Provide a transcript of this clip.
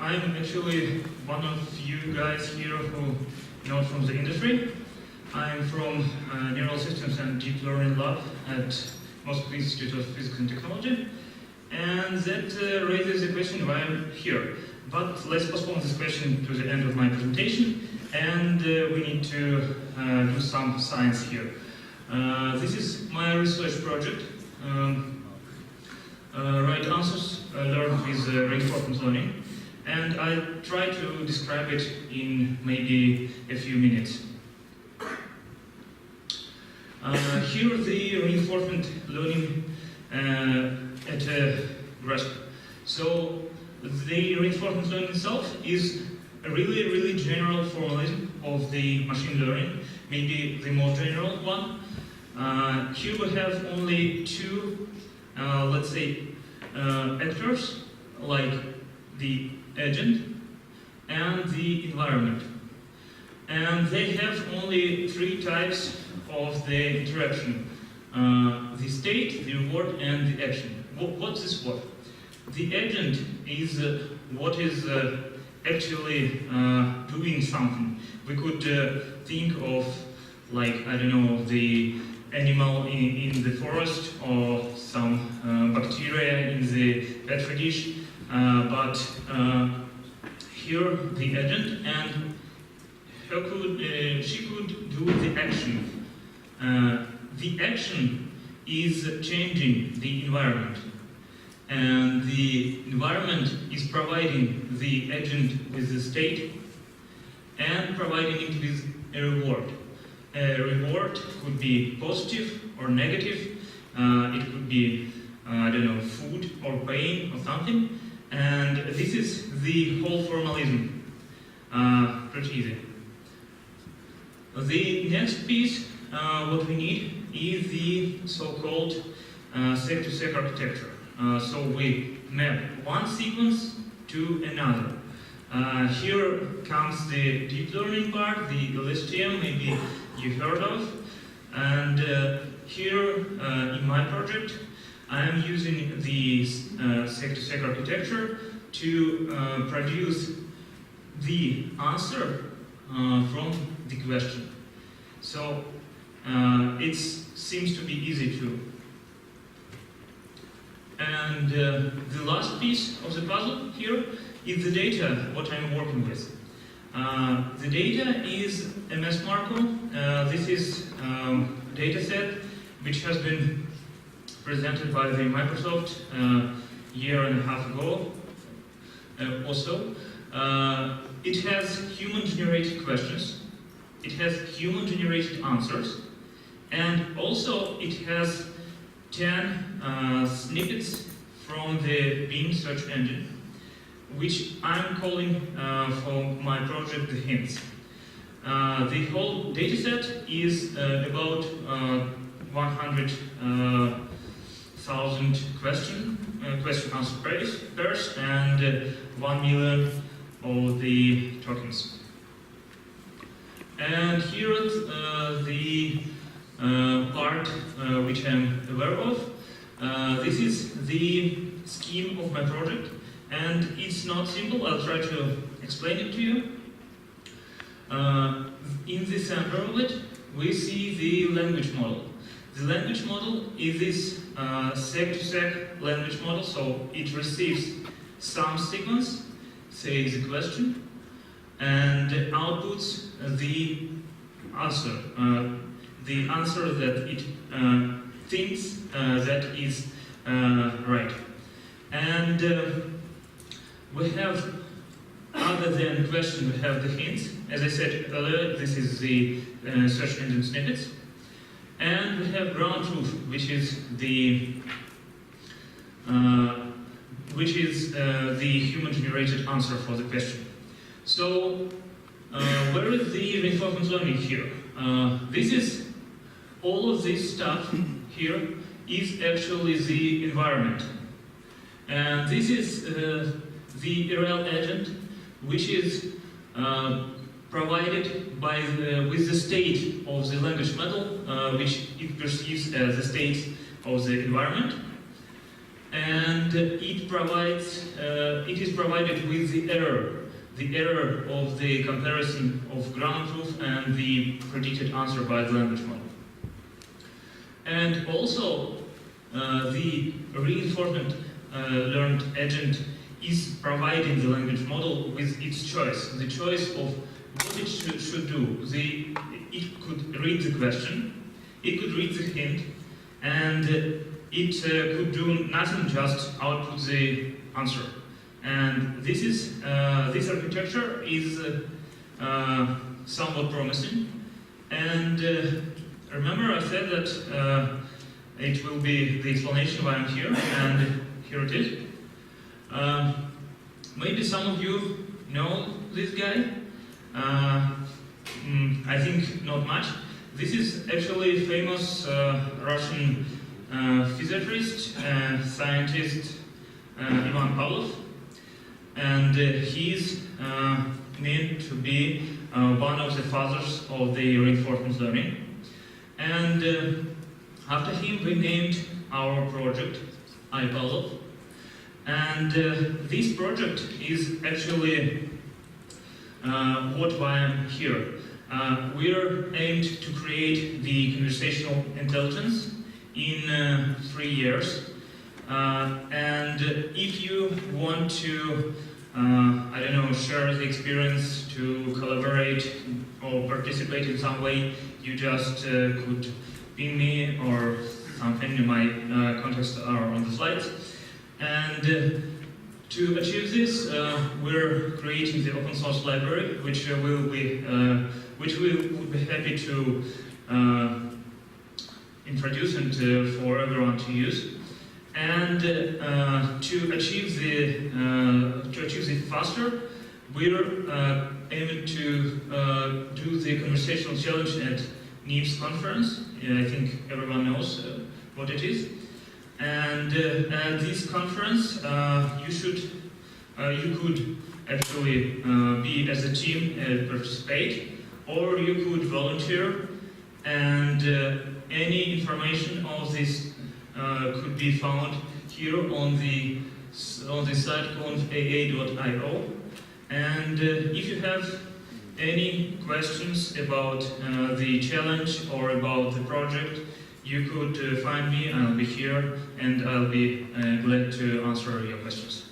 I'm actually one of you guys here who not from the industry. I'm from Neural Systems and Deep Learning Lab at Moscow Institute of Physics and Technology. And that raises the question why I'm here. But let's postpone this question to the end of my presentation, and we need to do some science here. This is my research project. Right answers learned with reinforcement learning, and I try to describe it in maybe a few minutes. Here the reinforcement learning at a grasp. So the reinforcement learning itself is a really general formalism of the machine learning, maybe the most general one. Here we have only two, let's say, actors, like the agent and the environment. And they have only three types of the interaction: the state, the reward, and the action. What's this what? The agent is what is actually doing something. We could think of, like, I don't know, the animal in the forest or some bacteria in the petri dish, but here the agent, and she could do the action. The action is changing the environment, and the environment is providing the agent with the state and providing it with a reward. A reward could be positive or negative. It could be, I don't know, food or pain or something. And this is the whole formalism. Pretty easy. The next piece, what we need is the so-called sec-to-sec architecture. So we map one sequence to another. Here comes the deep learning part, the LSTM, maybe you heard of. And here in my project, I am using the sec-to-sec architecture to produce the answer from the question. So it seems to be easy too. And the last piece of the puzzle here is the data, what I'm working with. The data is MS Marco. This is a data set which has been presented by the Microsoft a year and a half ago or so. It has human-generated questions, it has human-generated answers, and also it has 10 snippets from the Bing search engine, which I'm calling for my project the hints. The whole dataset is about 100,000 question answer pairs and 1 million of the tokens. And here the part which I'm aware of. This is the scheme of my project, and it's not simple. I'll try to explain it to you. In the center of it, we see the language model. The language model is this sec-to-sec language model, so it receives some sequence, say the question, and outputs the answer that it thinks that is right. And we have, other than question, we have the hints. As I said earlier, this is the search engine snippets. And we have ground truth, which is the human-generated answer for the question. So, where is the reinforcement learning here? This is all of this stuff here is actually the environment, and this is the RL agent, which is provided by with the state of the language model, which it perceives as the state of the environment. and it is provided with the error of the comparison of grammar truth and the predicted answer by the language model. And also, the reinforcement learned agent is providing the language model with its choice, the choice of what it should do. It could read the question, it could read the hint, and it could do nothing, just output the answer. And this architecture is somewhat promising. And remember, I said that it will be the explanation why I'm here, and here it is. Maybe some of you know this guy. I think not much. This is actually a famous Russian physicist and scientist, Ivan Pavlov, and he is named to be one of the fathers of the reinforcement learning. And after him, we named our project iPavlov. And this project is actually why I'm here. We're aimed to create the conversational intelligence in 3 years. And if you want to, share the experience, to collaborate or participate in some way, you just could ping me or something. My contacts are on the slides. And to achieve this, we're creating the open source library, which we would be happy to introduce and for everyone to use. And to achieve it faster, we're aiming to do the conversational challenge at NIPS conference. I think everyone knows what it is. And at this conference, you could actually be as a team and participate, or you could volunteer. And any information of this could be found here on the site conf.aa.io. And if you have any questions about the challenge or about the project, you could find me. I'll be here, and I'll be glad to answer your questions.